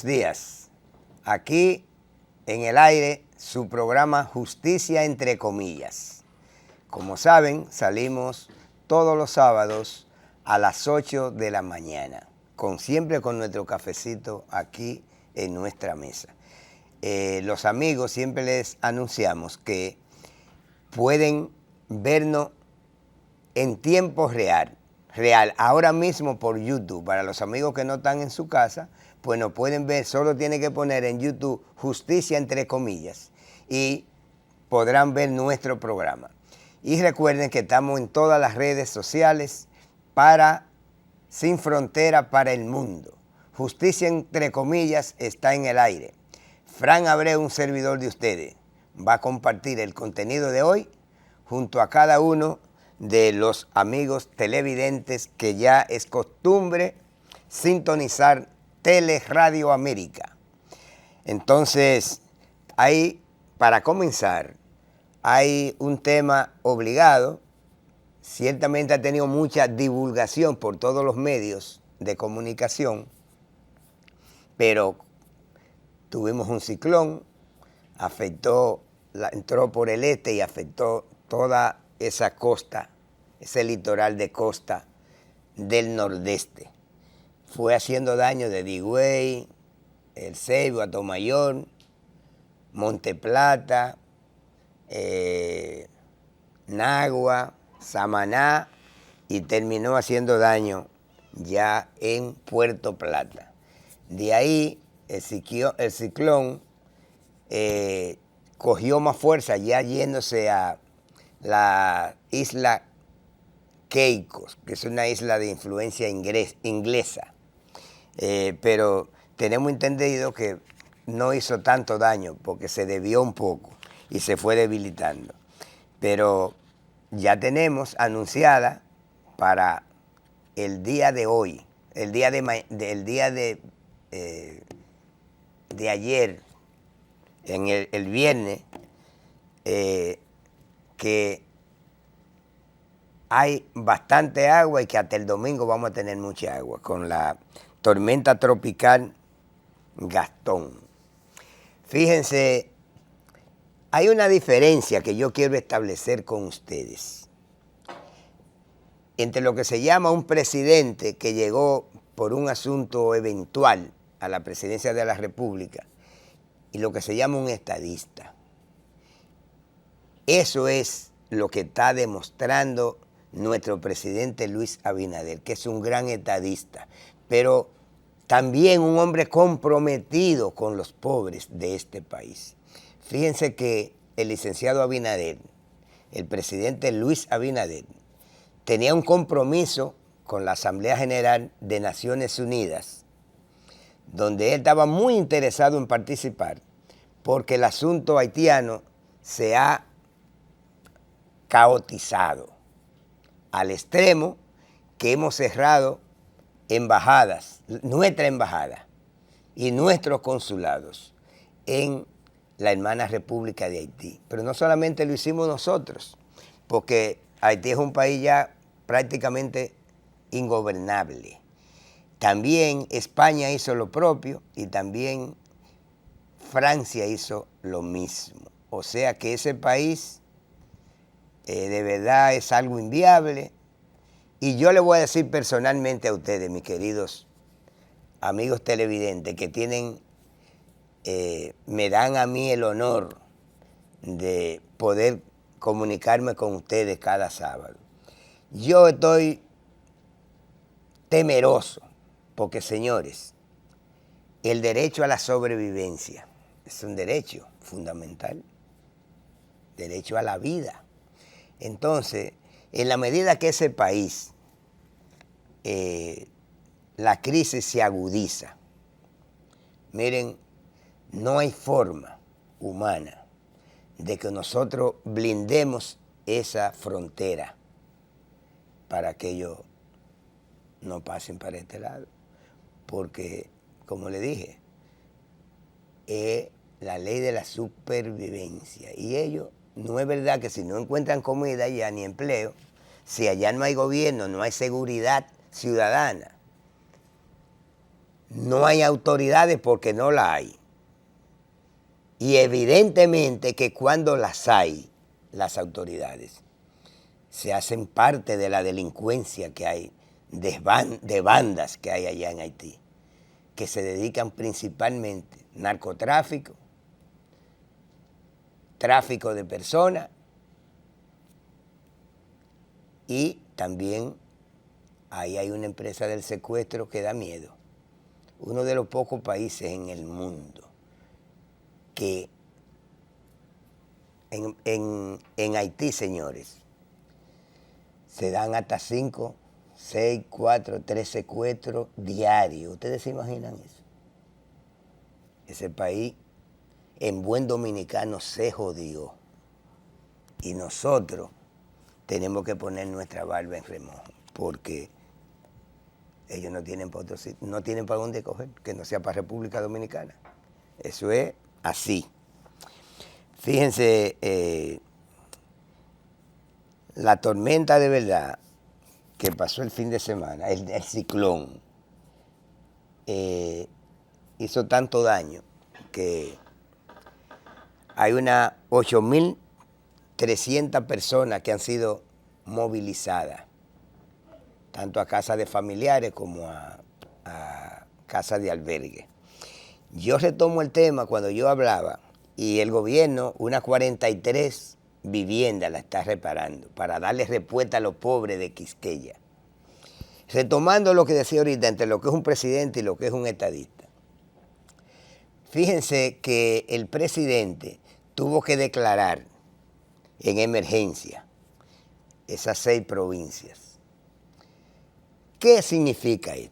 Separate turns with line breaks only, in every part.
días. Aquí en el aire su programa Justicia entre comillas. Como saben, salimos todos los sábados a las 8 de la mañana, siempre con nuestro cafecito aquí en nuestra mesa. Los amigos siempre les anunciamos que pueden vernos en tiempo real, ahora mismo por YouTube. Para los amigos que no están en su casa, pues nos pueden ver, solo tienen que poner en YouTube Justicia entre comillas y podrán ver nuestro programa. Y recuerden que estamos en todas las redes sociales para Sin Frontera para el Mundo. Justicia entre comillas está en el aire. Fran Abreu, un servidor de ustedes, va a compartir el contenido de hoy junto a cada uno de los amigos televidentes que ya es costumbre sintonizar Teleradio América. Entonces, para comenzar, hay un tema obligado. Ciertamente ha tenido mucha divulgación por todos los medios de comunicación, pero tuvimos un ciclón, entró por el este y afectó toda esa costa, ese litoral de costa del nordeste. Fue haciendo daño de Higüey, El Ceibo, Atomayor, Monte Plata, Nagua, Samaná, y terminó haciendo daño ya en Puerto Plata. De ahí el ciclón cogió más fuerza, ya yéndose a la isla Caicos, que es una isla de influencia inglesa. Pero tenemos entendido que no hizo tanto daño porque se desvió un poco y se fue debilitando. Pero ya tenemos anunciada para el día de hoy, el día de ayer, en el viernes, que hay bastante agua y que hasta el domingo vamos a tener mucha agua con la tormenta tropical Gastón. Fíjense, hay una diferencia que yo quiero establecer con ustedes entre lo que se llama un presidente que llegó por un asunto eventual a la presidencia de la República y lo que se llama un estadista. Eso es lo que está demostrando nuestro presidente Luis Abinader, que es un gran estadista, pero también un hombre comprometido con los pobres de este país. Fíjense que el licenciado Abinader, el presidente Luis Abinader, tenía un compromiso con la Asamblea General de Naciones Unidas, donde él estaba muy interesado en participar, porque el asunto haitiano se ha caotizado al extremo que hemos cerrado embajadas, nuestra embajada y nuestros consulados en la hermana República de Haití. Pero no solamente lo hicimos nosotros, porque Haití es un país ya prácticamente ingobernable. También España hizo lo propio y también Francia hizo lo mismo. O sea que ese país de verdad es algo inviable. Y yo le voy a decir personalmente a ustedes, mis queridos amigos televidentes, que me dan a mí el honor de poder comunicarme con ustedes cada sábado. Yo estoy temeroso porque, señores, el derecho a la sobrevivencia es un derecho fundamental, derecho a la vida. Entonces, en la medida que ese país, la crisis se agudiza, miren, no hay forma humana de que nosotros blindemos esa frontera para que ellos no pasen para este lado. Porque, como le dije, es la ley de la supervivencia. Y ellos, no es verdad que si no encuentran comida allá ni empleo, si allá no hay gobierno, no hay seguridad ciudadana, no hay autoridades porque no la hay. Y evidentemente que cuando las hay, las autoridades se hacen parte de la delincuencia que hay, de bandas que hay allá en Haití, que se dedican principalmente al narcotráfico, tráfico de personas y también ahí hay una empresa del secuestro que da miedo. Uno de los pocos países en el mundo que en Haití, señores, se dan hasta 5, 6, 4, 3 secuestros diarios. ¿Ustedes se imaginan eso? Ese país, en buen dominicano, se jodió. Y nosotros tenemos que poner nuestra barba en remojo, porque ellos no tienen para otro sitio, no tienen para dónde coger, que no sea para República Dominicana. Eso es así. Fíjense, la tormenta de verdad que pasó el fin de semana, el ciclón, hizo tanto daño que hay unas 8.300 personas que han sido movilizadas, tanto a casas de familiares como a casas de albergue. Yo retomo el tema cuando yo hablaba y el gobierno, unas 43 viviendas la está reparando para darle respuesta a los pobres de Quisqueya. Retomando lo que decía ahorita entre lo que es un presidente y lo que es un estadista. Fíjense que el presidente tuvo que declarar en emergencia esas 6 provincias. ¿Qué significa esto?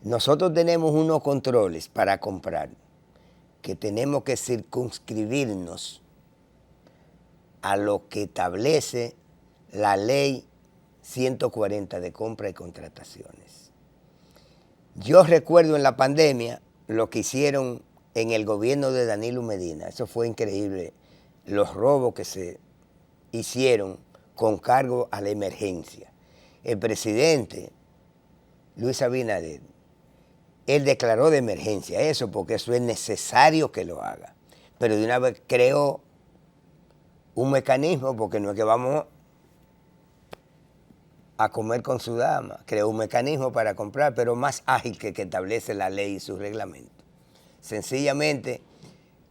Nosotros tenemos unos controles para comprar que tenemos que circunscribirnos a lo que establece la ley 140 de compra y contrataciones. Yo recuerdo en la pandemia lo que hicieron en el gobierno de Danilo Medina. Eso fue increíble, los robos que se hicieron con cargo a la emergencia. El presidente Luis Abinader, él declaró de emergencia eso porque eso es necesario que lo haga. Pero de una vez creó un mecanismo, porque no es que vamos a comer con su dama, creó un mecanismo para comprar, pero más ágil que establece la ley y su reglamento. Sencillamente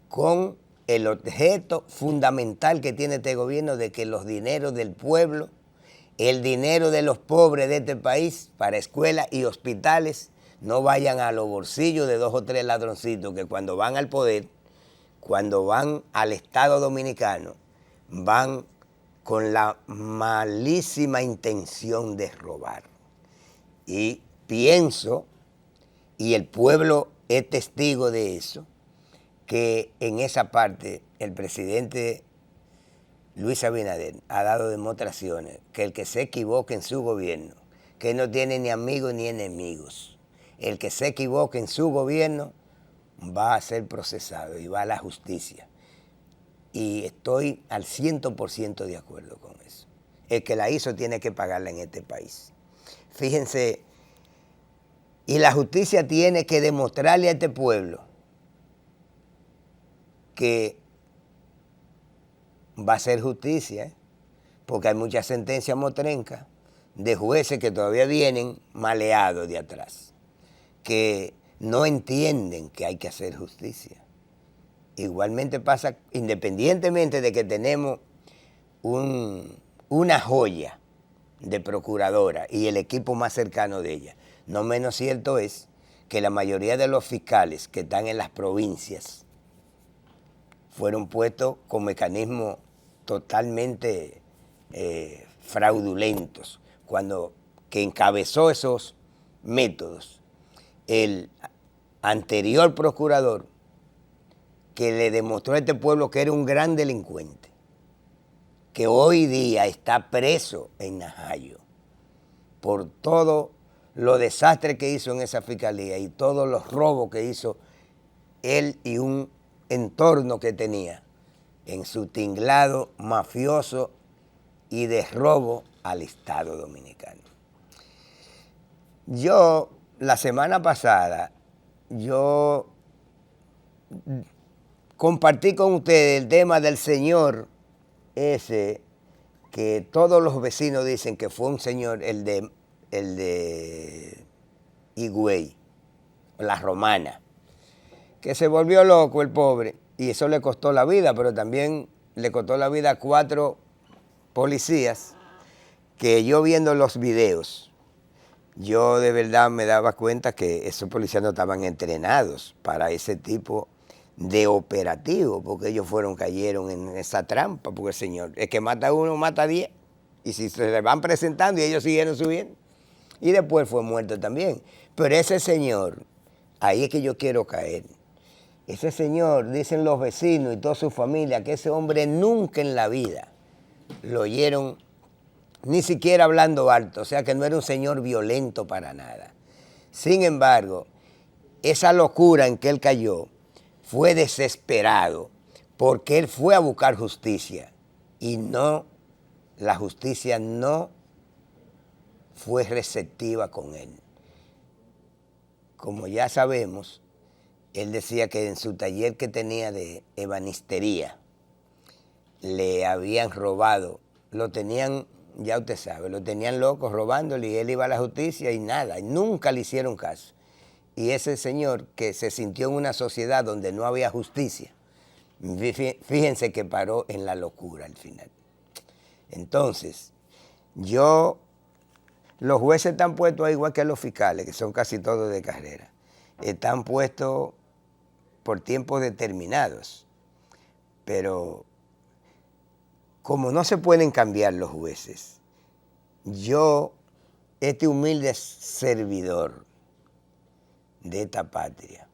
con el objeto fundamental que tiene este gobierno de que los dineros del pueblo, el dinero de los pobres de este país para escuelas y hospitales no vayan a los bolsillos de 2 o 3 ladroncitos que cuando van al poder, cuando van al Estado Dominicano, van con la malísima intención de robar. Y pienso, y el pueblo es testigo de eso, que en esa parte el presidente Luis Abinader ha dado demostraciones que el que se equivoque en su gobierno, que no tiene ni amigos ni enemigos, el que se equivoque en su gobierno va a ser procesado y va a la justicia. Y estoy al 100% de acuerdo con eso. El que la hizo tiene que pagarla en este país. Fíjense, y la justicia tiene que demostrarle a este pueblo que va a ser justicia, porque hay muchas sentencias motrencas de jueces que todavía vienen maleados de atrás, que no entienden que hay que hacer justicia. Igualmente pasa, independientemente de que tenemos una joya de procuradora y el equipo más cercano de ella, no menos cierto es que la mayoría de los fiscales que están en las provincias fueron puestos con mecanismos totalmente fraudulentos, que encabezó esos métodos el anterior procurador, que le demostró a este pueblo que era un gran delincuente, que hoy día está preso en Najayo por todo los desastres que hizo en esa fiscalía y todos los robos que hizo él y un entorno que tenía en su tinglado mafioso y de robo al Estado Dominicano. Yo la semana pasada yo compartí con ustedes el tema del señor ese que todos los vecinos dicen que fue un señor, el de Higüey, la Romana, que se volvió loco el pobre y eso le costó la vida, pero también le costó la vida a 4 policías que yo viendo los videos, yo de verdad me daba cuenta que esos policías no estaban entrenados para ese tipo de operativo, porque ellos cayeron en esa trampa, porque el señor, el que mata a uno, mata a 10, y si se le van presentando y ellos siguieron subiendo, y después fue muerto también. Pero ese señor, ahí es que yo quiero caer, ese señor, dicen los vecinos y toda su familia, que ese hombre nunca en la vida lo oyeron ni siquiera hablando alto, o sea que no era un señor violento para nada. Sin embargo, esa locura en que él cayó fue desesperado porque él fue a buscar justicia y no, la justicia no fue receptiva con él. Como ya sabemos, él decía que en su taller que tenía de ebanistería le habían robado, lo tenían, ya usted sabe, lo tenían loco robándole y él iba a la justicia y nada, y nunca le hicieron caso. Y ese señor que se sintió en una sociedad donde no había justicia, fíjense que paró en la locura al final. Entonces, los jueces están puestos igual que los fiscales, que son casi todos de carrera, están puestos por tiempos determinados, pero como no se pueden cambiar los jueces, yo, este humilde servidor de esta patria,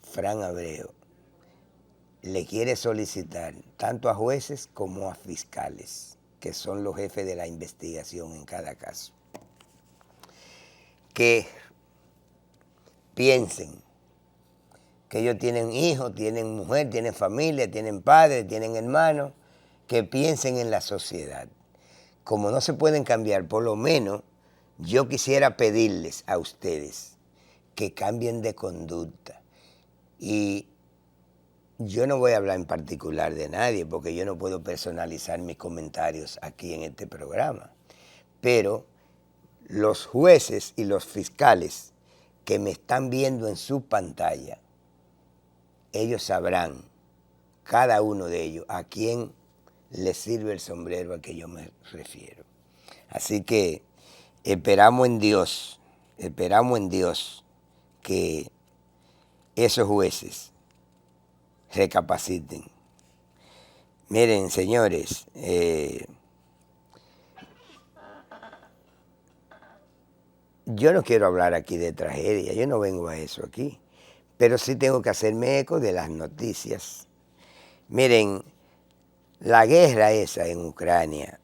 Fran Abreu, le quiere solicitar tanto a jueces como a fiscales, que son los jefes de la investigación en cada caso, que piensen que ellos tienen hijos, tienen mujer, tienen familia, tienen padres, tienen hermanos, que piensen en la sociedad. Como no se pueden cambiar, por lo menos yo quisiera pedirles a ustedes que cambien de conducta. Y yo no voy a hablar en particular de nadie, porque yo no puedo personalizar mis comentarios aquí en este programa. Pero los jueces y los fiscales que me están viendo en su pantalla, ellos sabrán, cada uno de ellos, a quién le sirve el sombrero al que yo me refiero. Así que esperamos en Dios que esos jueces recapaciten. Miren, señores, yo no quiero hablar aquí de tragedia, yo no vengo a eso aquí, pero sí tengo que hacerme eco de las noticias. Miren, la guerra esa en Ucrania,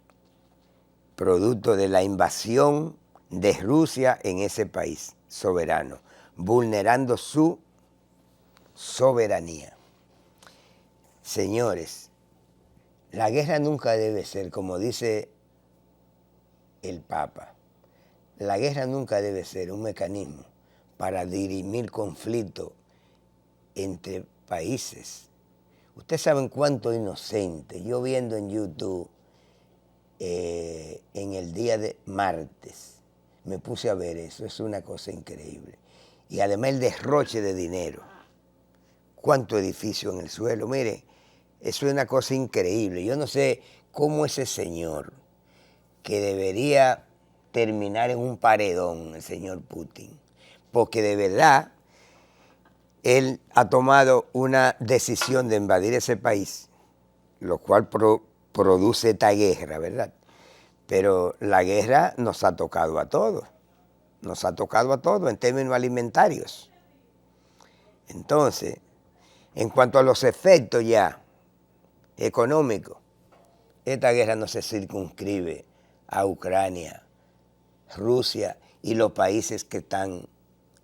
producto de la invasión de Rusia en ese país soberano, vulnerando su soberanía. Señores, la guerra nunca debe ser, como dice el Papa, la guerra nunca debe ser un mecanismo para dirimir conflictos entre países. Ustedes saben cuánto inocente, yo viendo en YouTube, en el día de martes, me puse a ver eso, es una cosa increíble. Y además el derroche de dinero, cuánto edificio en el suelo, mire, eso es una cosa increíble. Yo no sé cómo ese señor, que debería terminar en un paredón, el señor Putin, porque de verdad él ha tomado una decisión de invadir ese país, lo cual produce esta guerra, ¿verdad? Pero la guerra nos ha tocado a todos en términos alimentarios. Entonces, en cuanto a los efectos ya económicos, esta guerra no se circunscribe a Ucrania, Rusia y los países que están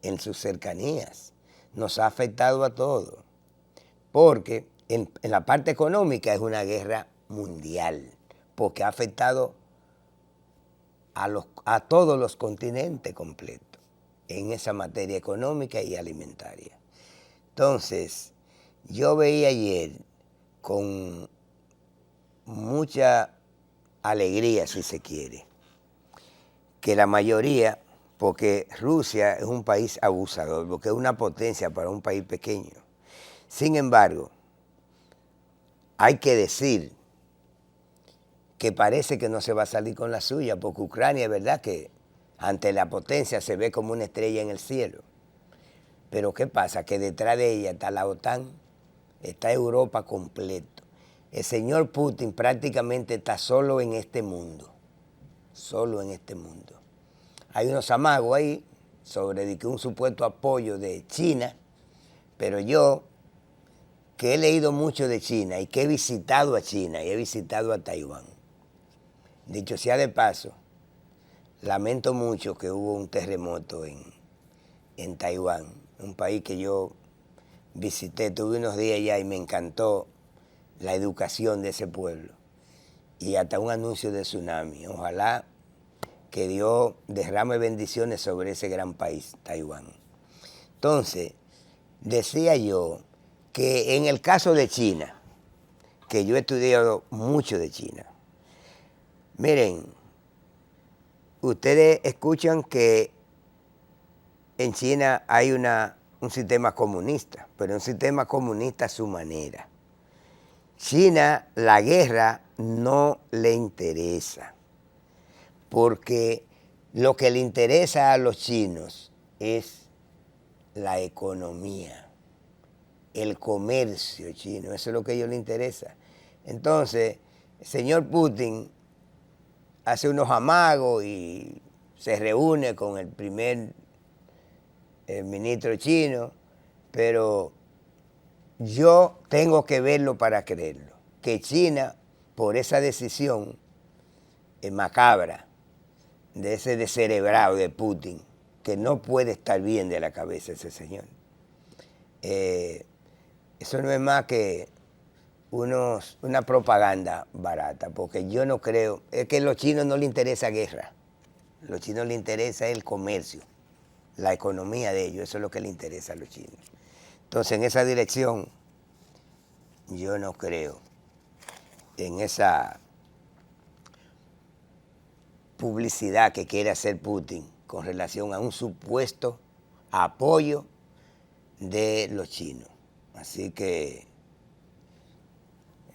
en sus cercanías. Nos ha afectado a todos, porque en la parte económica es una guerra mundial, porque ha afectado a todos los continentes completos. en esa materia económica y alimentaria. Entonces, yo veía ayer con mucha alegría, si se quiere, que la mayoría, porque Rusia es un país abusador, porque es una potencia para un país pequeño. Sin embargo, hay que decir que parece que no se va a salir con la suya, porque Ucrania es verdad que ante la potencia se ve como una estrella en el cielo. Pero ¿qué pasa? Que detrás de ella está la OTAN, está Europa completo. El señor Putin prácticamente está solo en este mundo, solo en este mundo. Hay unos amagos ahí sobre un supuesto apoyo de China, pero yo, que he leído mucho de China y que he visitado a China y he visitado a Taiwán, dicho sea de paso, lamento mucho que hubo un terremoto en Taiwán, un país que yo visité, tuve unos días allá y me encantó la educación de ese pueblo y hasta un anuncio de tsunami. Ojalá que Dios derrame bendiciones sobre ese gran país, Taiwán. Entonces, decía yo que en el caso de China, que yo he estudiado mucho de China, miren, ustedes escuchan que en China hay un sistema comunista, pero un sistema comunista a su manera. China, la guerra no le interesa, porque lo que le interesa a los chinos es la economía, el comercio chino, eso es lo que a ellos les interesa. Entonces, el señor Putin hace unos amagos y se reúne con el primer ministro chino, pero yo tengo que verlo para creerlo, que China, por esa decisión macabra de ese descerebrado de Putin, que no puede estar bien de la cabeza ese señor, eso no es más que una propaganda barata, porque yo no creo, es que a los chinos no les interesa guerra, a los chinos les interesa el comercio, la economía de ellos, eso es lo que les interesa a los chinos. Entonces, en esa dirección, yo no creo en esa publicidad que quiere hacer Putin con relación a un supuesto apoyo de los chinos. Así que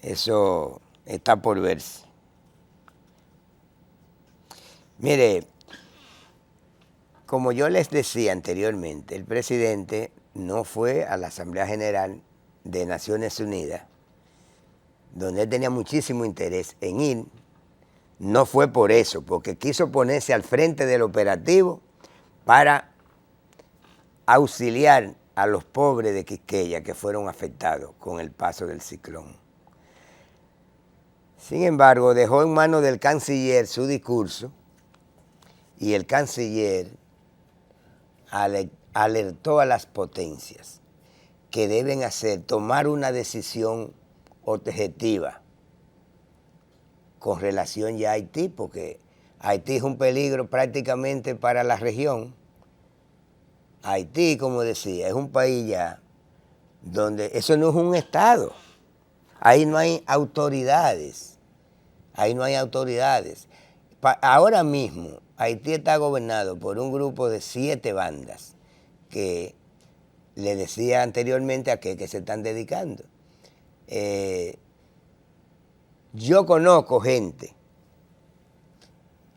eso está por verse. Mire, como yo les decía anteriormente, el presidente no fue a la Asamblea General de Naciones Unidas, donde él tenía muchísimo interés en ir. No fue por eso, porque quiso ponerse al frente del operativo para auxiliar a los pobres de Quisqueya que fueron afectados con el paso del ciclón. Sin embargo, dejó en manos del canciller su discurso y el canciller alertó a las potencias que deben tomar una decisión objetiva con relación ya a Haití, porque Haití es un peligro prácticamente para la región. Haití, como decía, es un país ya donde eso no es un estado, ahí no hay autoridades, ahí no hay autoridades. Ahora mismo Haití está gobernado por un grupo de 7 bandas que le decía anteriormente a qué se están dedicando. Yo conozco gente,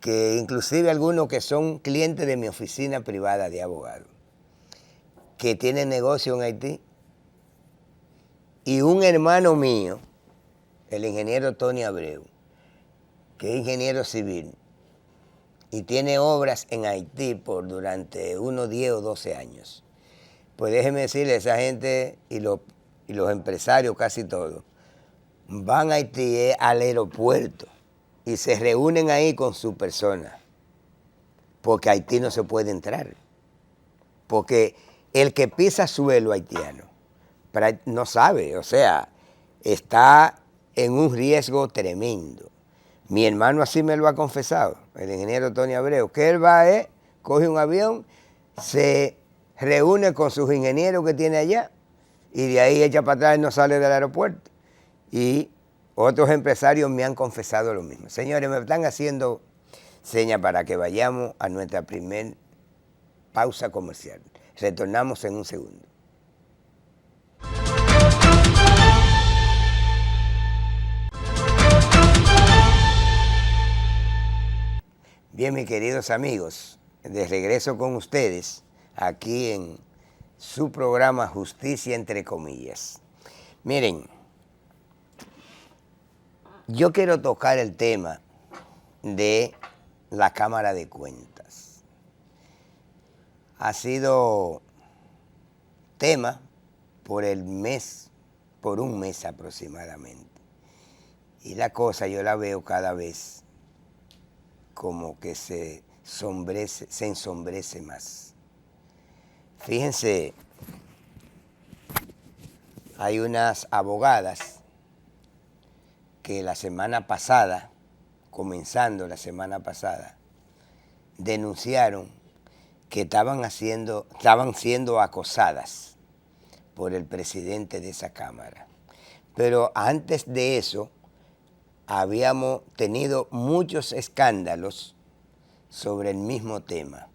que inclusive algunos que son clientes de mi oficina privada de abogado, que tienen negocio en Haití, y un hermano mío, el ingeniero Tony Abreu, que es ingeniero civil, y tiene obras en Haití durante unos 10 o 12 años. Pues déjeme decirle, esa gente y los empresarios, casi todos, van a Haití al aeropuerto y se reúnen ahí con su persona, porque a Haití no se puede entrar, porque el que pisa suelo haitiano no sabe, o sea, está en un riesgo tremendo. Mi hermano así me lo ha confesado, el ingeniero Tony Abreu, que él va, coge un avión, se reúne con sus ingenieros que tiene allá y de ahí echa para atrás y no sale del aeropuerto. Y otros empresarios me han confesado lo mismo. Señores, me están haciendo señas para que vayamos a nuestra primer pausa comercial. Retornamos en un segundo. Bien, mis queridos amigos, de regreso con ustedes aquí en su programa Justicia entre comillas. Miren, yo quiero tocar el tema de la Cámara de Cuentas. Ha sido tema por un mes aproximadamente. Y la cosa yo la veo cada vez como que se ensombrece más. Fíjense, hay unas abogadas que la semana pasada, comenzando la semana pasada, denunciaron que estaban siendo acosadas por el presidente de esa Cámara. Pero antes de eso, habíamos tenido muchos escándalos sobre el mismo tema,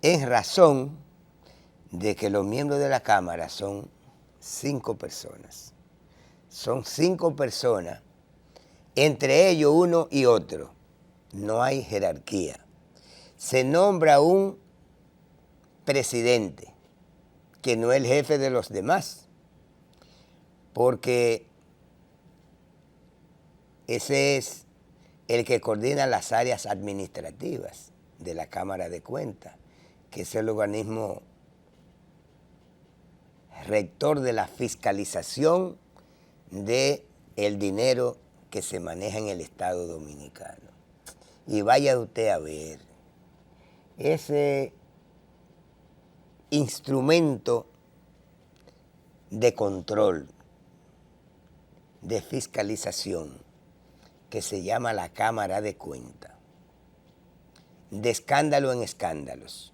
en razón de que los miembros de la Cámara son 5 personas. Son 5 personas, entre ellos uno y otro. No hay jerarquía. Se nombra un presidente, que no es el jefe de los demás, porque ese es el que coordina las áreas administrativas de la Cámara de Cuentas, que es el organismo rector de la fiscalización del dinero que se maneja en el Estado Dominicano. Y vaya usted a ver, ese instrumento de control, de fiscalización, que se llama la Cámara de Cuentas, de escándalo en escándalos,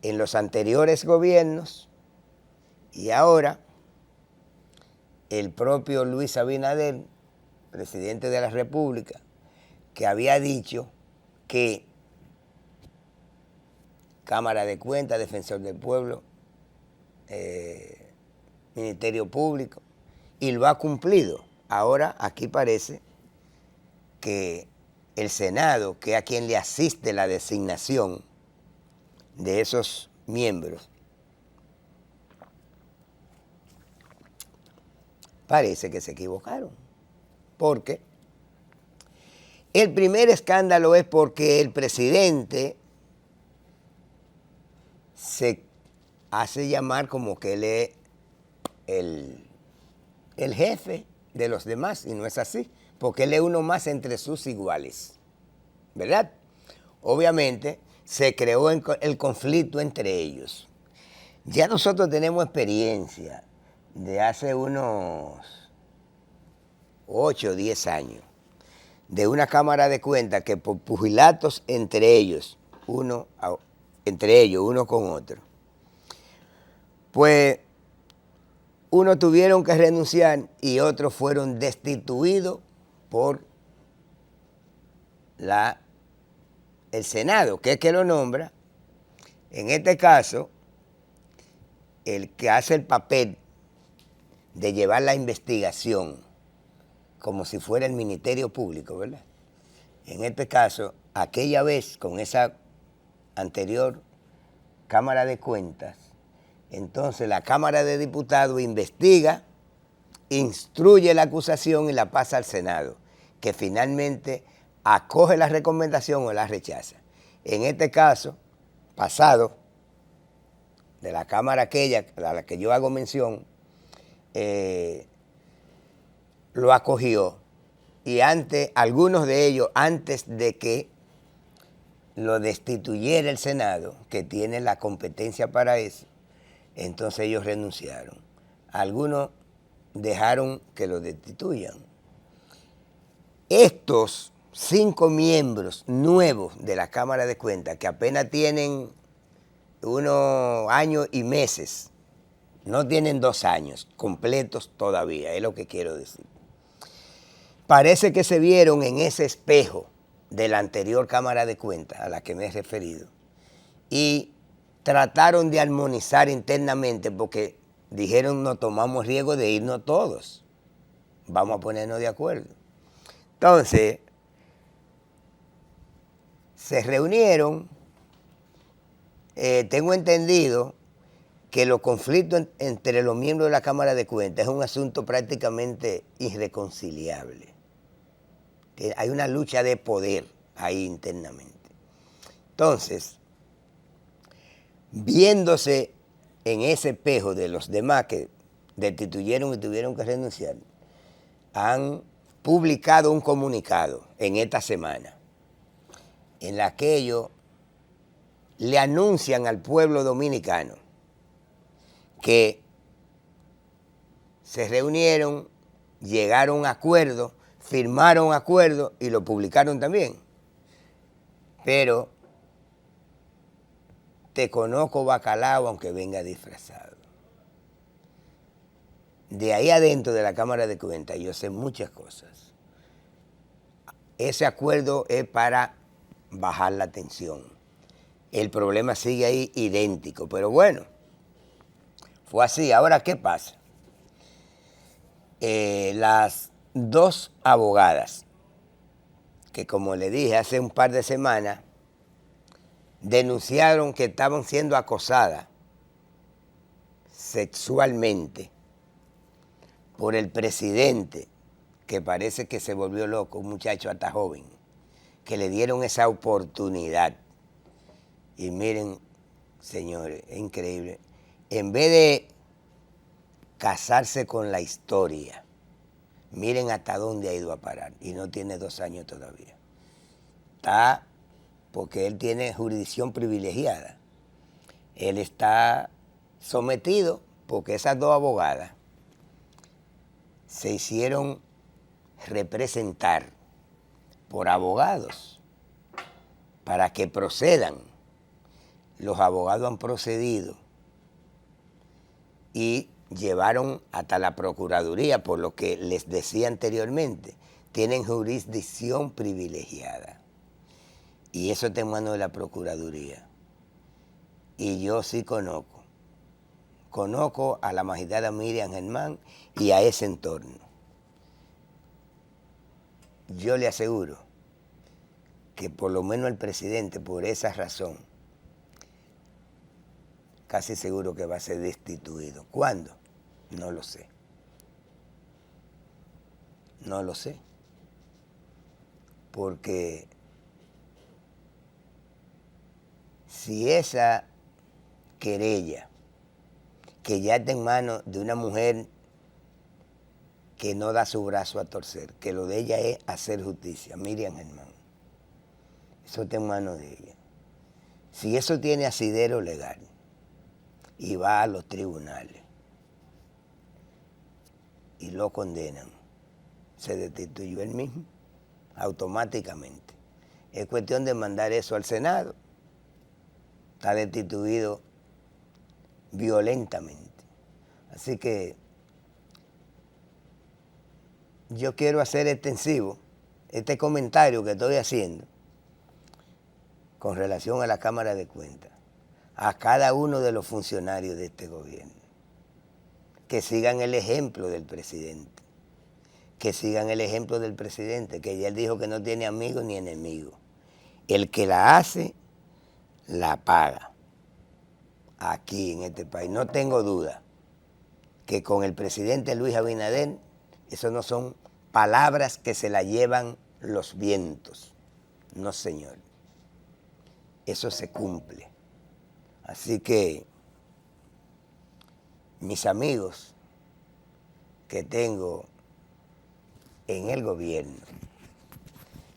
en los anteriores gobiernos y ahora el propio Luis Abinader, presidente de la República, que había dicho que Cámara de Cuentas, Defensor del Pueblo, Ministerio Público, y lo ha cumplido. Ahora aquí parece que el Senado, que es a quien le asiste la designación de esos miembros, parece que se equivocaron. Porque el primer escándalo es porque el presidente se hace llamar como que él es el jefe de los demás, y no es así, porque él es uno más entre sus iguales, ¿verdad? Obviamente se creó el conflicto entre ellos. Ya nosotros tenemos experiencia de hace unos 8 o 10 años, de una Cámara de Cuentas que por pugilatos entre ellos, uno con otro, pues unos tuvieron que renunciar y otros fueron destituidos por el Senado, que es que lo nombra. En este caso, el que hace el papel de llevar la investigación, como si fuera el Ministerio Público, ¿verdad? En este caso, aquella vez con esa anterior Cámara de Cuentas, entonces la Cámara de Diputados investiga, instruye la acusación y la pasa al Senado, que finalmente acoge la recomendación o la rechaza. En este caso, pasado, de la Cámara aquella a la que yo hago mención, lo acogió, y algunos de ellos, antes de que lo destituyera el Senado, que tiene la competencia para eso, entonces ellos renunciaron. Algunos dejaron que lo destituyan. Estos 5 miembros nuevos de la Cámara de Cuentas que apenas tienen unos años y meses, no tienen 2 años completos todavía, es lo que quiero decir. Parece que se vieron en ese espejo de la anterior Cámara de Cuentas a la que me he referido y trataron de armonizar internamente porque dijeron no tomamos riesgo de irnos todos, vamos a ponernos de acuerdo. Entonces, se reunieron, tengo entendido que los conflictos entre los miembros de la Cámara de Cuentas es un asunto prácticamente irreconciliable. Que hay una lucha de poder ahí internamente. Entonces, viéndose en ese espejo de los demás que destituyeron y tuvieron que renunciar, han publicado un comunicado en esta semana en la que ellos le anuncian al pueblo dominicano que se reunieron, llegaron a acuerdos, firmaron acuerdos y lo publicaron también. Pero te conozco bacalao aunque venga disfrazado. De ahí adentro de la Cámara de Cuentas yo sé muchas cosas. Ese acuerdo es para bajar la tensión. El problema sigue ahí idéntico, pero bueno, fue así. Ahora, ¿qué pasa? Las 2 abogadas, que como le dije hace un par de semanas, denunciaron que estaban siendo acosadas sexualmente por el presidente, que parece que se volvió loco, un muchacho hasta joven, que le dieron esa oportunidad. Y miren, señores, es increíble. En vez de casarse con la historia, miren hasta dónde ha ido a parar. Y no tiene 2 años todavía. Está, porque él tiene jurisdicción privilegiada. Él está sometido porque esas 2 abogadas se hicieron representar por abogados para que procedan. Los abogados han procedido y llevaron hasta la Procuraduría, por lo que les decía anteriormente, tienen jurisdicción privilegiada. Y eso está en manos de la Procuraduría. Y yo sí conozco a la magistrada Miriam Germán y a ese entorno. Yo le aseguro que por lo menos el presidente, por esa razón, casi seguro que va a ser destituido. ¿Cuándo? No lo sé. No lo sé. Porque si esa querella, que ya está en manos de una mujer que no da su brazo a torcer, que lo de ella es hacer justicia, Miriam Germán, eso está en manos de ella. Si eso tiene asidero legal y va a los tribunales y lo condenan, se destituyó él mismo automáticamente. Es cuestión de mandar eso al Senado. Está destituido violentamente. Así que yo quiero hacer extensivo este comentario que estoy haciendo con relación a la Cámara de Cuentas, a cada uno de los funcionarios de este gobierno, que sigan el ejemplo del presidente, que sigan el ejemplo del presidente, que ya él dijo que no tiene amigos ni enemigos. El que la hace, la paga. Aquí en este país, no tengo duda que con el presidente Luis Abinader, eso no son palabras que se la llevan los vientos. No, señor. Eso se cumple. Así que, mis amigos que tengo en el gobierno,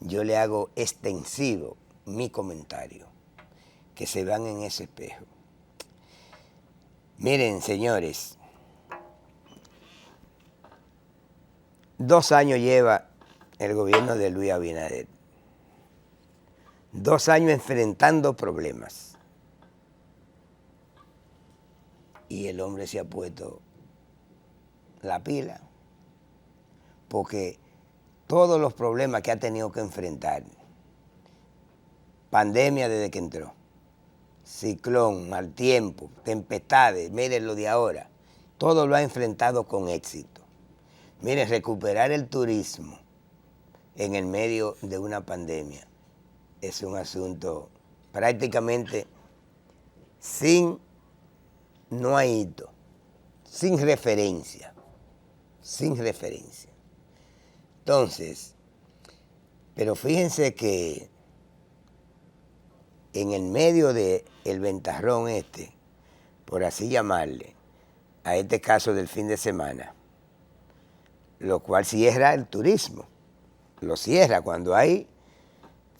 yo le hago extensivo mi comentario, que se vean en ese espejo. Miren, señores, 2 años lleva el gobierno de Luis Abinader. 2 años enfrentando problemas. Y el hombre se ha puesto la pila, porque todos los problemas que ha tenido que enfrentar, pandemia desde que entró, ciclón, mal tiempo, tempestades, miren lo de ahora, todo lo ha enfrentado con éxito. Miren, recuperar el turismo en el medio de una pandemia es un asunto prácticamente no hay hito, sin referencia. Entonces, pero fíjense que en el medio del ventarrón por así llamarle, a este caso del fin de semana, lo cual cierra el turismo, lo cierra cuando hay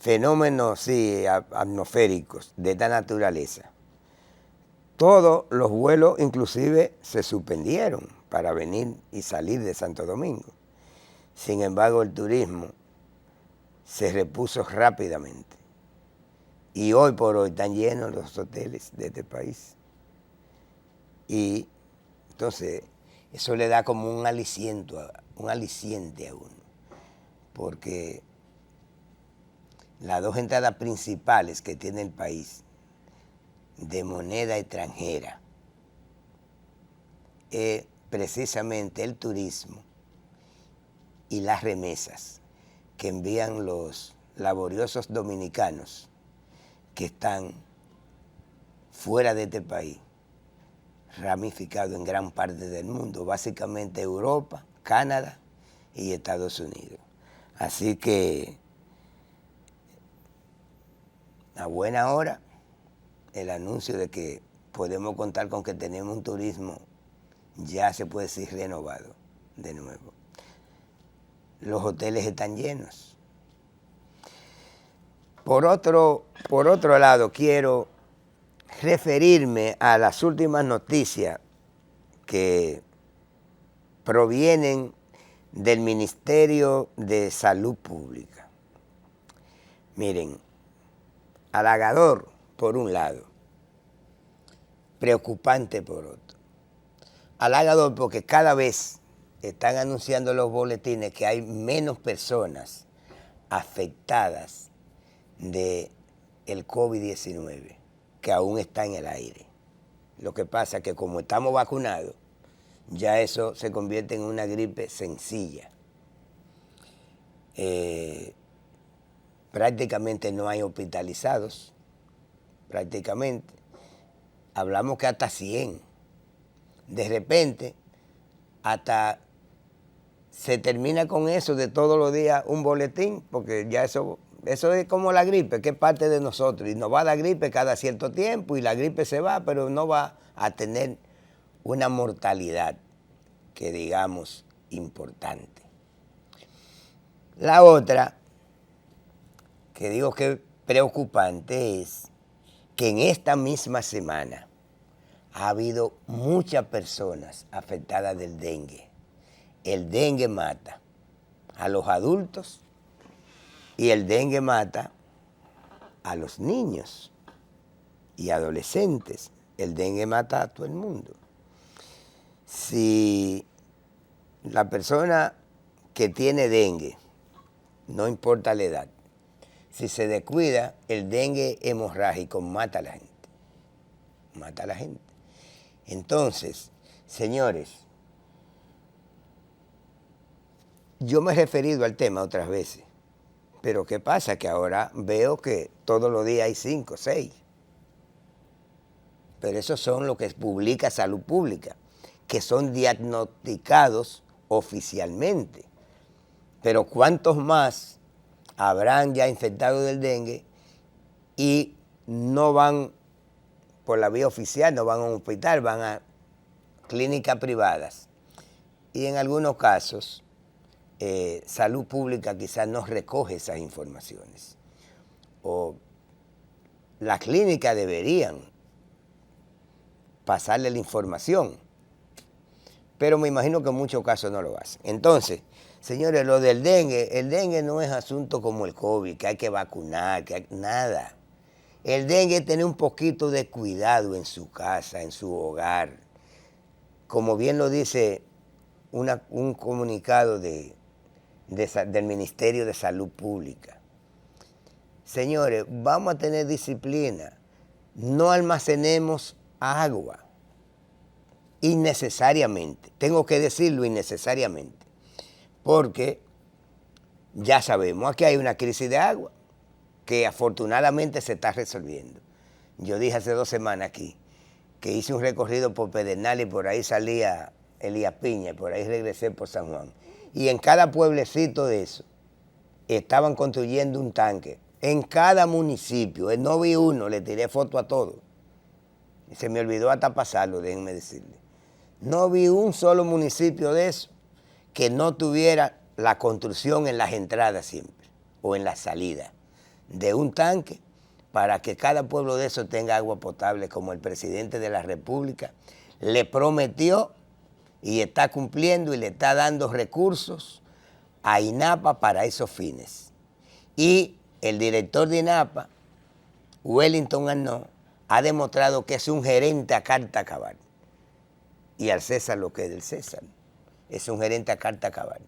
fenómenos atmosféricos de esta naturaleza. Todos los vuelos inclusive se suspendieron para venir y salir de Santo Domingo. Sin embargo, el turismo se repuso rápidamente. Y hoy por hoy están llenos los hoteles de este país. Y entonces eso le da como un aliciente a uno. Porque las 2 entradas principales que tiene el país de moneda extranjera es precisamente el turismo y las remesas que envían los laboriosos dominicanos que están fuera de este país, ramificado en gran parte del mundo, básicamente Europa, Canadá y Estados Unidos. Así que a buena hora el anuncio de que podemos contar con que tenemos un turismo, ya se puede decir, renovado de nuevo. Los hoteles están llenos. Por otro lado, quiero referirme a las últimas noticias que provienen del Ministerio de Salud Pública. Miren, halagador por un lado, preocupante por otro. Halagador porque cada vez están anunciando los boletines que hay menos personas afectadas del COVID-19, que aún está en el aire. Lo que pasa es que como estamos vacunados, ya eso se convierte en una gripe sencilla. Prácticamente no hay hospitalizados, prácticamente. Hablamos que hasta 100. De repente, hasta se termina con eso de todos los días un boletín, porque ya eso es como la gripe, que es parte de nosotros, y nos va a dar gripe cada cierto tiempo, y la gripe se va, pero no va a tener una mortalidad que digamos importante. La otra, que digo que es preocupante, es que en esta misma semana ha habido muchas personas afectadas del dengue. El dengue mata a los adultos y el dengue mata a los niños y adolescentes. El dengue mata a todo el mundo. Si la persona que tiene dengue, no importa la edad, si se descuida, el dengue hemorrágico mata a la gente. Mata a la gente. Entonces, señores, yo me he referido al tema otras veces, pero ¿qué pasa? Que ahora veo que todos los días hay 5, 6. Pero esos son lo que publica Salud Pública, que son diagnosticados oficialmente. Pero ¿cuántos más habrán ya infectados del dengue y no van por la vía oficial, no van a un hospital, van a clínicas privadas? Y en algunos casos, Salud Pública quizás no recoge esas informaciones. O las clínicas deberían pasarle la información, pero me imagino que en muchos casos no lo hacen. Entonces, Señores, lo del dengue, el dengue no es asunto como el COVID, que hay que vacunar, nada. El dengue es tener un poquito de cuidado en su casa, en su hogar. Como bien lo dice un comunicado del Ministerio de Salud Pública. Señores, vamos a tener disciplina. No almacenemos agua innecesariamente. Tengo que decirlo innecesariamente. Porque ya sabemos, aquí hay una crisis de agua que afortunadamente se está resolviendo. Yo dije hace 2 semanas aquí que hice un recorrido por Pedernal y por ahí salía Elías Piña y por ahí regresé por San Juan. Y en cada pueblecito de eso estaban construyendo un tanque. En cada municipio, no vi uno, le tiré foto a todos. Se me olvidó hasta pasarlo, déjenme decirle. No vi un solo municipio de eso que no tuviera la construcción en las entradas siempre, o en la salida, de un tanque para que cada pueblo de esos tenga agua potable, como el presidente de la República le prometió y está cumpliendo y le está dando recursos a INAPA para esos fines. Y el director de INAPA, Wellington Arnaud, ha demostrado que es un gerente a carta cabal. Y al César lo que es del César. Es un gerente a carta cabal.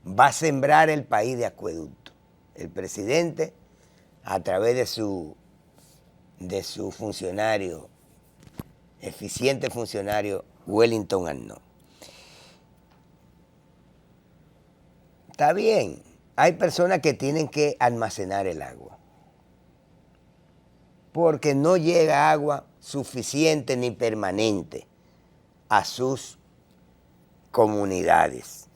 Va a sembrar el país de acueducto. El presidente, a través de su funcionario, eficiente funcionario, Wellington Arnaud. Está bien, hay personas que tienen que almacenar el agua, porque no llega agua suficiente ni permanente a sus comunidades.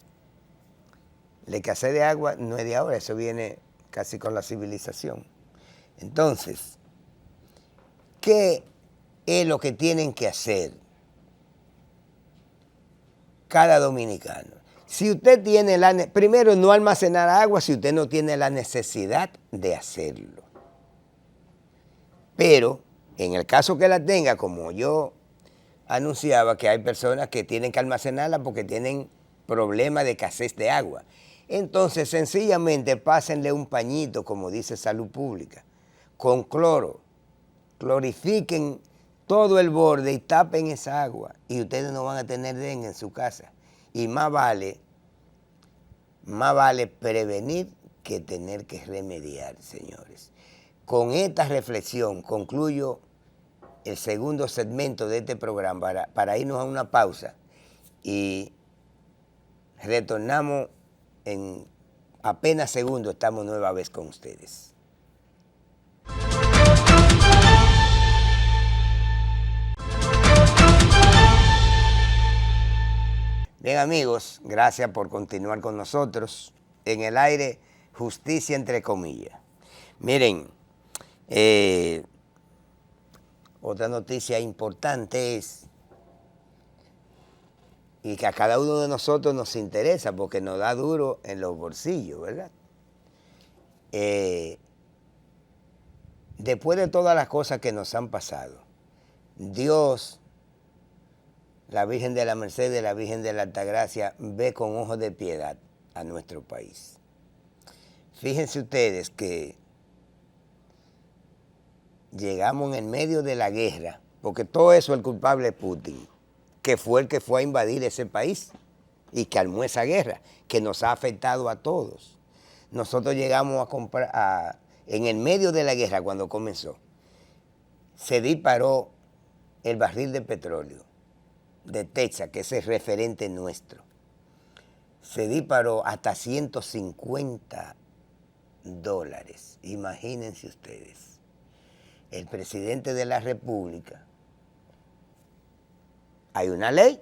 La escasez de agua no es de ahora, eso viene casi con la civilización. Entonces, ¿qué es lo que tienen que hacer cada dominicano? Si usted tiene primero, no almacenar agua si usted no tiene la necesidad de hacerlo. Pero, en el caso que la tenga, como yo anunciaba, que hay personas que tienen que almacenarla porque tienen problemas de escasez de agua. Entonces, sencillamente, pásenle un pañito, como dice Salud Pública, con cloro, clorifiquen todo el borde y tapen esa agua y ustedes no van a tener dengue en su casa. Y más vale prevenir que tener que remediar, señores. Con esta reflexión concluyo el segundo segmento de este programa para irnos a una pausa y retornamos en apenas segundos, estamos nueva vez con ustedes. Bien, amigos, gracias por continuar con nosotros. En el aire, justicia entre comillas. Miren, otra noticia importante es, y que a cada uno de nosotros nos interesa porque nos da duro en los bolsillos, ¿verdad? Después de todas las cosas que nos han pasado, Dios, la Virgen de la Merced, la Virgen de la Altagracia, ve con ojos de piedad a nuestro país. Fíjense ustedes que llegamos en medio de la guerra, porque todo eso el culpable es Putin, que fue el que fue a invadir ese país y que armó esa guerra, que nos ha afectado a todos. Nosotros llegamos a comprar, en el medio de la guerra, cuando comenzó, se disparó el barril de petróleo de Texas, que es el referente nuestro. Se disparó hasta $150. Imagínense ustedes. El presidente de la República, hay una ley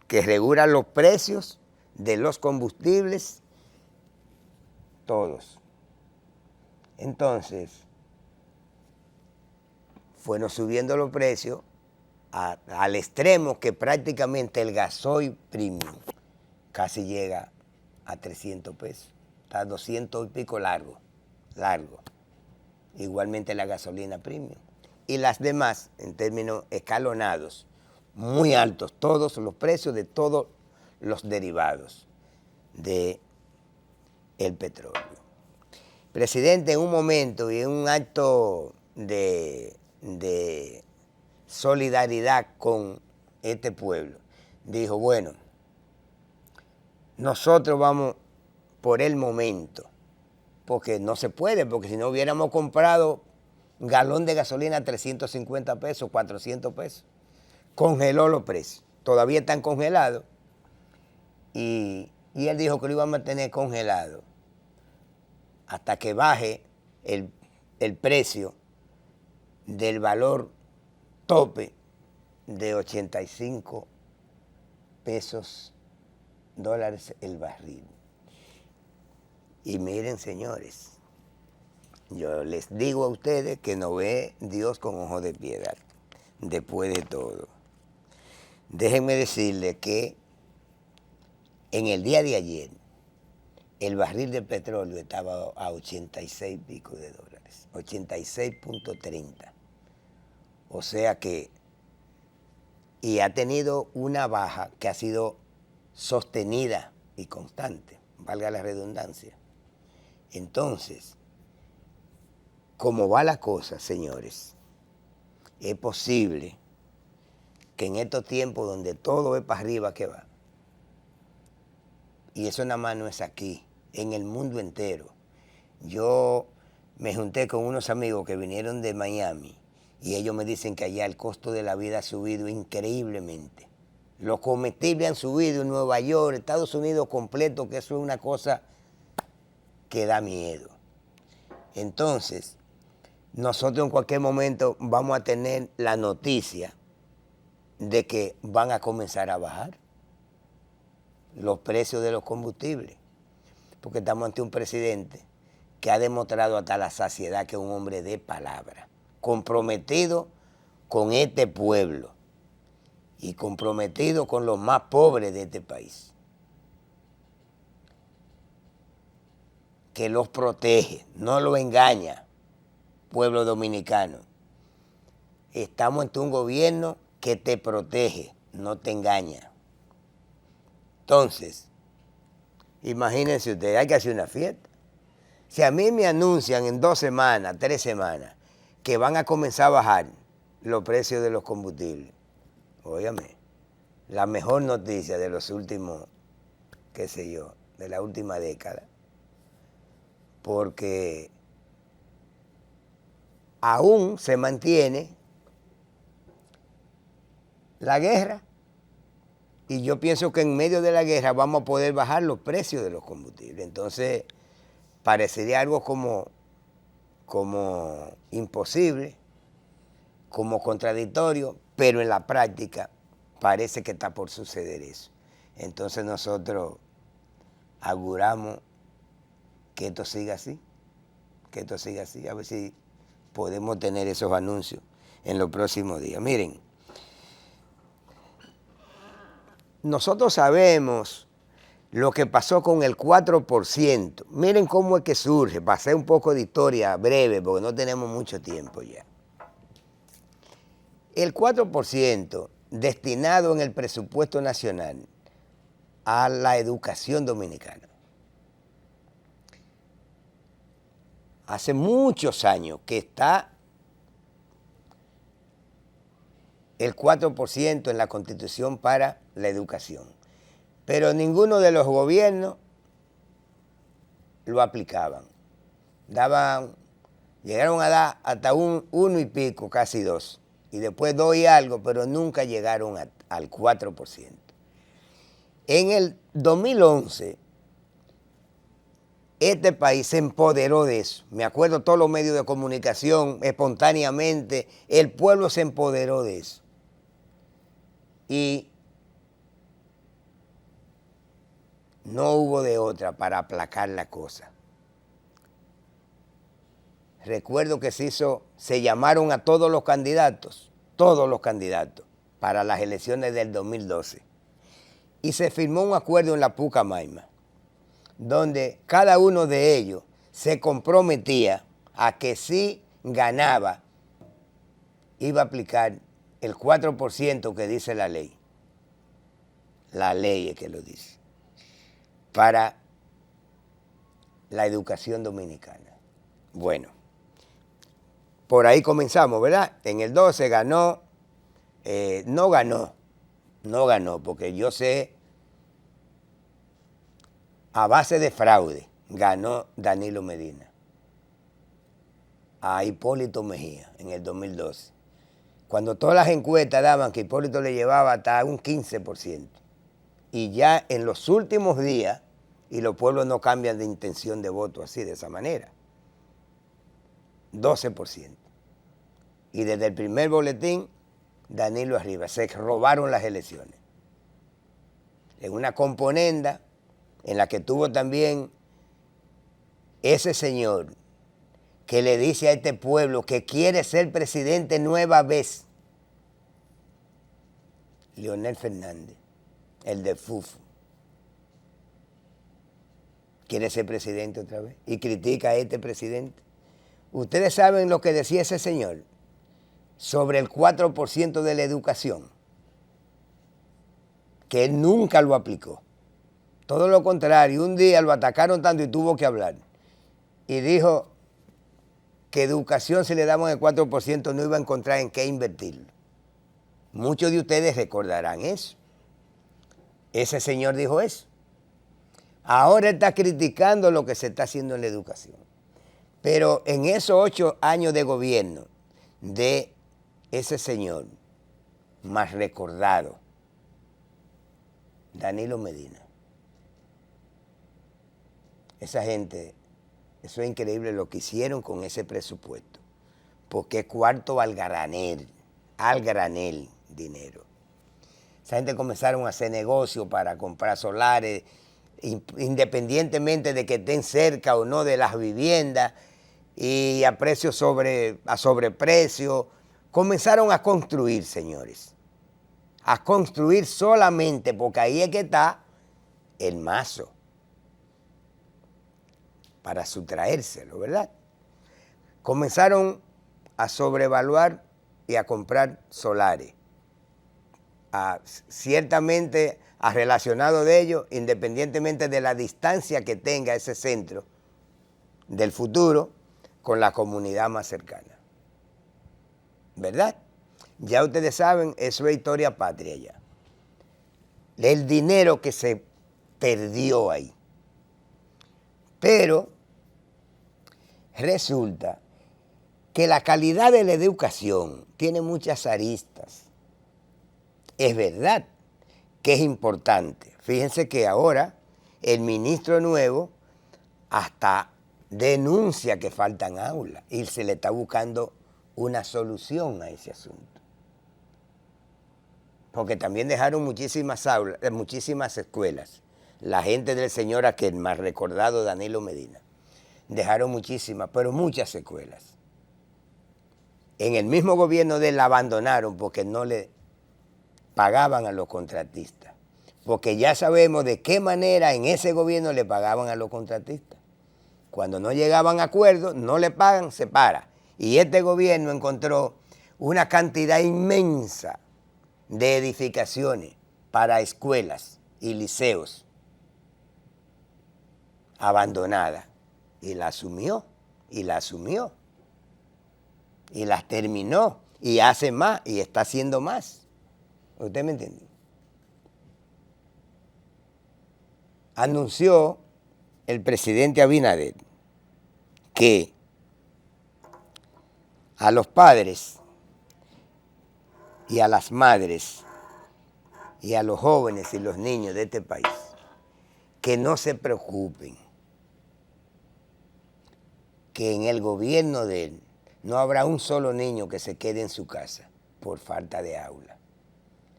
que regula los precios de los combustibles, todos. Entonces, fueron subiendo los precios al extremo que prácticamente el gasoil premium casi llega a 300 pesos, está a 200 y pico largo. Igualmente la gasolina premium. Y las demás, en términos escalonados, muy altos, todos los precios de todos los derivados. de el petróleo. Presidente, en un momento y en un acto de solidaridad con este pueblo, dijo, bueno, nosotros vamos por el momento, porque no se puede, porque si no hubiéramos comprado galón de gasolina a 350 pesos, 400 pesos. Congeló los precios, todavía están congelados, y él dijo que lo iba a mantener congelado hasta que baje el precio del valor tope de 85 pesos dólares el barril. Y miren, señores, yo les digo a ustedes que no ve Dios con ojos de piedad, después de todo. Déjenme decirles que en el día de ayer, el barril de petróleo estaba a 86 pico de dólares, 86.30. O sea que, y ha tenido una baja que ha sido sostenida y constante, valga la redundancia. Entonces, como va la cosa, señores, es posible que en estos tiempos donde todo es para arriba que va, y eso nada más no es aquí, en el mundo entero. Yo me junté con unos amigos que vinieron de Miami y ellos me dicen que allá el costo de la vida ha subido increíblemente. Los comestibles han subido en Nueva York, Estados Unidos completo, que eso es una cosa que da miedo. Entonces, nosotros en cualquier momento vamos a tener la noticia de que van a comenzar a bajar los precios de los combustibles, porque estamos ante un presidente que ha demostrado hasta la saciedad que es un hombre de palabra, comprometido con este pueblo y comprometido con los más pobres de este país, que los protege, no los engaña, pueblo dominicano. Estamos ante un gobierno que te protege, no te engaña. Entonces, imagínense ustedes, hay que hacer una fiesta. Si a mí me anuncian en 2 semanas, 3 semanas, que van a comenzar a bajar los precios de los combustibles, óigame, la mejor noticia de los últimos, qué sé yo, de la última década, porque aún se mantiene la guerra. Y yo pienso que en medio de la guerra vamos a poder bajar los precios de los combustibles. Entonces, parecería algo como imposible, como contradictorio, pero en la práctica parece que está por suceder eso. Entonces nosotros auguramos que esto siga así, a ver si podemos tener esos anuncios en los próximos días. Miren, nosotros sabemos lo que pasó con el 4%. Miren cómo es que surge. Pasé un poco de historia breve porque no tenemos mucho tiempo ya. El 4% destinado en el presupuesto nacional a la educación dominicana. Hace muchos años que está el 4% en la Constitución para la educación, pero ninguno de los gobiernos lo aplicaban. Llegaron a dar hasta 1 y pico, casi 2, y después 2 y algo, pero nunca llegaron al 4%. En el 2011, este país se empoderó de eso. Me acuerdo todos los medios de comunicación, espontáneamente, el pueblo se empoderó de eso. Y no hubo de otra para aplacar la cosa. Recuerdo que se llamaron a todos los candidatos, para las elecciones del 2012. Y se firmó un acuerdo en la Pucamaima, donde cada uno de ellos se comprometía a que si ganaba, iba a aplicar el 4% que dice la ley. La ley es que lo dice. para la educación dominicana. Bueno, por ahí comenzamos, ¿verdad? En el 12 ganó, no ganó, porque yo sé, a base de fraude, ganó Danilo Medina a Hipólito Mejía en el 2012. Cuando todas las encuestas daban que Hipólito le llevaba hasta un 15%. Y ya en los últimos días, y los pueblos no cambian de intención de voto así, de esa manera, 12%. Y desde el primer boletín, Danilo arriba. Se robaron las elecciones. En una componenda en la que tuvo también ese señor que le dice a este pueblo que quiere ser presidente nueva vez, Leonel Fernández, el de Fufu, quiere ser presidente otra vez y critica a este presidente. Ustedes saben lo que decía ese señor sobre el 4% de la educación, que él nunca lo aplicó. Todo lo contrario, un día lo atacaron tanto y tuvo que hablar. Y dijo que educación, si le damos el 4%, no iba a encontrar en qué invertirlo. Muchos de ustedes recordarán eso. Ese señor dijo eso. Ahora está criticando lo que se está haciendo en la educación. Pero en esos 8 años de gobierno de ese señor más recordado, Danilo Medina, esa gente, eso es increíble lo que hicieron con ese presupuesto, porque es cuarto al granel dinero. Esa gente comenzaron a hacer negocios para comprar solares, independientemente de que estén cerca o no de las viviendas, y a precios a sobreprecio. Comenzaron a construir, señores, a construir solamente, porque ahí es que está el mazo, para sustraérselo, ¿verdad? Comenzaron a sobrevaluar y a comprar solares, ciertamente a relacionado de ellos, independientemente de la distancia que tenga ese centro del futuro con la comunidad más cercana, ¿verdad? Ya ustedes saben, eso es historia patria ya. El dinero que se perdió ahí. Pero resulta que la calidad de la educación tiene muchas aristas. Es verdad que es importante. Fíjense que ahora el ministro nuevo hasta denuncia que faltan aulas y se le está buscando una solución a ese asunto. Porque también dejaron muchísimas aulas, muchísimas escuelas. La gente del señor aquel más recordado, Danilo Medina, dejaron muchísimas, pero muchas escuelas. En el mismo gobierno de él la abandonaron porque no le pagaban a los contratistas. Porque ya sabemos de qué manera en ese gobierno le pagaban a los contratistas. Cuando no llegaban a acuerdos, no le pagan, se para. Y este gobierno encontró una cantidad inmensa de edificaciones para escuelas y liceos abandonadas. Y la asumió, y las terminó, y hace más, y está haciendo más. ¿Usted me entiende? Anunció el presidente Abinader que a los padres y a las madres y a los jóvenes y los niños de este país que no se preocupen, que en el gobierno de él no habrá un solo niño que se quede en su casa por falta de aula.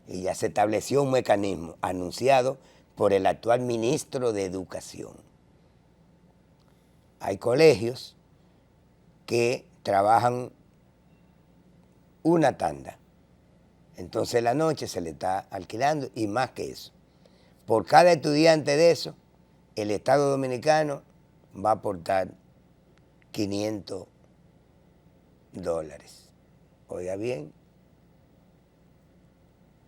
Y ya se estableció un mecanismo anunciado por el actual ministro de Educación. Hay colegios que trabajan una tanda. Entonces la noche se le está alquilando y más que eso. Por cada estudiante de eso, el Estado Dominicano va a aportar $500. Oiga bien.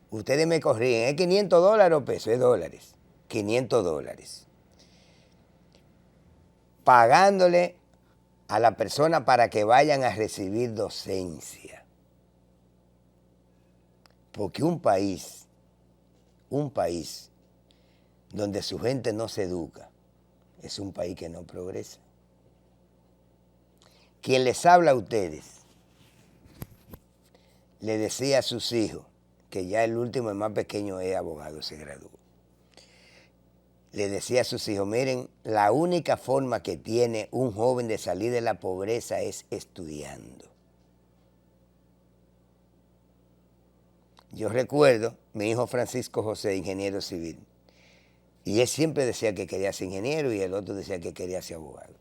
Ustedes me corrigen, ¿es $500 o pesos? Es dólares. $500. pagándole a la persona para que vayan a recibir docencia. Porque un país donde su gente no se educa, es un país que no progresa. Quien les habla a ustedes, le decía a sus hijos, que ya el último, el más pequeño, es abogado, se graduó. Le decía a sus hijos, miren, la única forma que tiene un joven de salir de la pobreza es estudiando. Yo recuerdo, mi hijo Francisco José, ingeniero civil, y él siempre decía que quería ser ingeniero y el otro decía que quería ser abogado.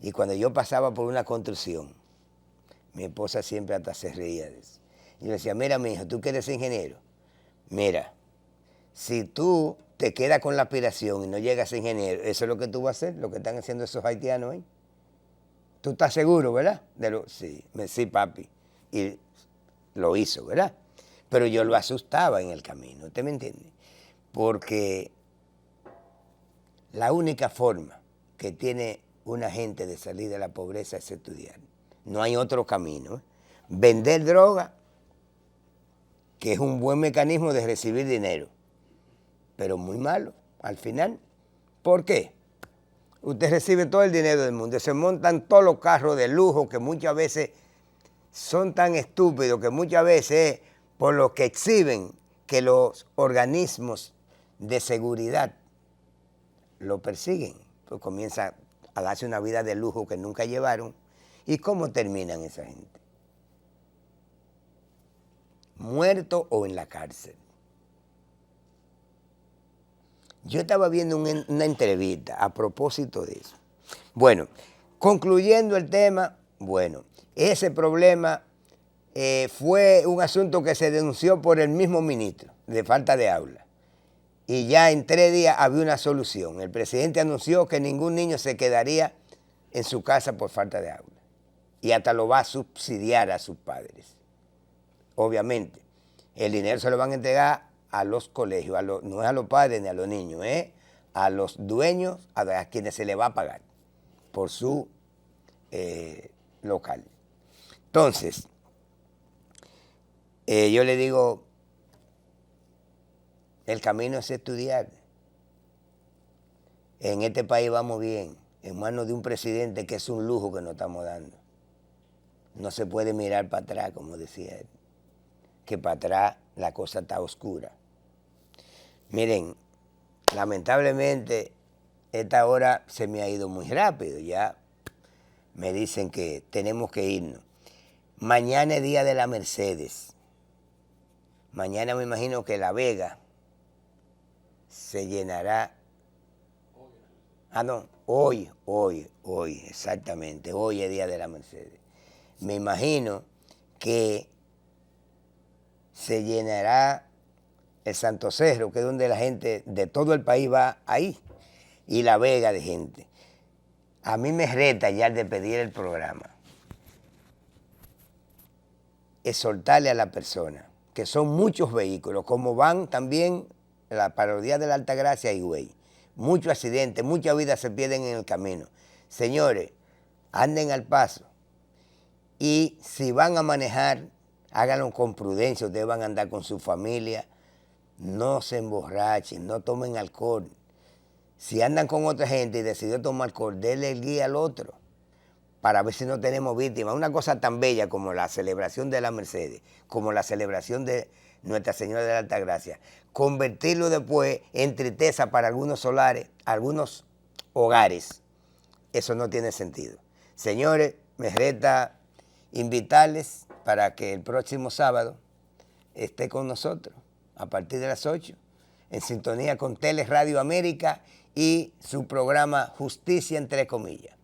Y cuando yo pasaba por una construcción, mi esposa siempre hasta se reía de eso. Yo le decía, mira, mi hijo, ¿tú quieres ser ingeniero? Mira, si tú te quedas con la aspiración y no llegas a ser ingeniero, eso es lo que tú vas a hacer, lo que están haciendo esos haitianos ahí. ¿Tú estás seguro, verdad? Sí, sí, papi. Y lo hizo, ¿verdad? Pero yo lo asustaba en el camino, ¿usted me entiende? Porque la única forma que tiene una gente de salir de la pobreza es estudiar. No hay otro camino. Vender droga, que es un buen mecanismo de recibir dinero, pero muy malo al final. ¿Por qué? Usted recibe todo el dinero del mundo, se montan todos los carros de lujo que muchas veces son tan estúpidos, que muchas veces por lo que exhiben que los organismos de seguridad lo persiguen, pues comienza a darse una vida de lujo que nunca llevaron. ¿Y cómo terminan esa gente? Muerto o en la cárcel. Yo estaba viendo una entrevista a propósito de eso. Bueno, concluyendo el tema, bueno, ese problema fue un asunto que se denunció por el mismo ministro de falta de aula. Y ya en 3 días había una solución. El presidente anunció que ningún niño se quedaría en su casa por falta de aula. Y hasta lo va a subsidiar a sus padres. Obviamente, el dinero se lo van a entregar a los colegios, no es a los padres ni a los niños, a los dueños, a quienes se les va a pagar por su local. Entonces, yo le digo, el camino es estudiar. En este país vamos bien, en manos de un presidente que es un lujo que nos estamos dando. No se puede mirar para atrás, como decía él, que para atrás la cosa está oscura. Miren, lamentablemente esta hora se me ha ido muy rápido, ya me dicen que tenemos que irnos. Mañana es día de la Mercedes. Mañana me imagino que La Vega se llenará. Ah, no, hoy, exactamente, hoy es día de la Mercedes. Me imagino que se llenará el Santo Cerro, que es donde la gente de todo el país va ahí, y La Vega de gente. A mí me reta ya al despedir el programa exhortarle a la persona, que son muchos vehículos, como van también la parodia de la Altagracia y Higüey. Muchos accidentes, muchas vidas se pierden en el camino. Señores, anden al paso. Y si van a manejar, háganlo con prudencia. Ustedes van a andar con su familia. No se emborrachen, no tomen alcohol. Si andan con otra gente y decidió tomar alcohol, denle el guía al otro para ver si no tenemos víctimas. Una cosa tan bella como la celebración de la Mercedes, como la celebración de Nuestra Señora de la Altagracia, convertirlo después en tristeza para algunos hogares, eso no tiene sentido. Señores, me resta invitarles para que el próximo sábado esté con nosotros a partir de las 8, en sintonía con Teleradio América y su programa Justicia entre comillas.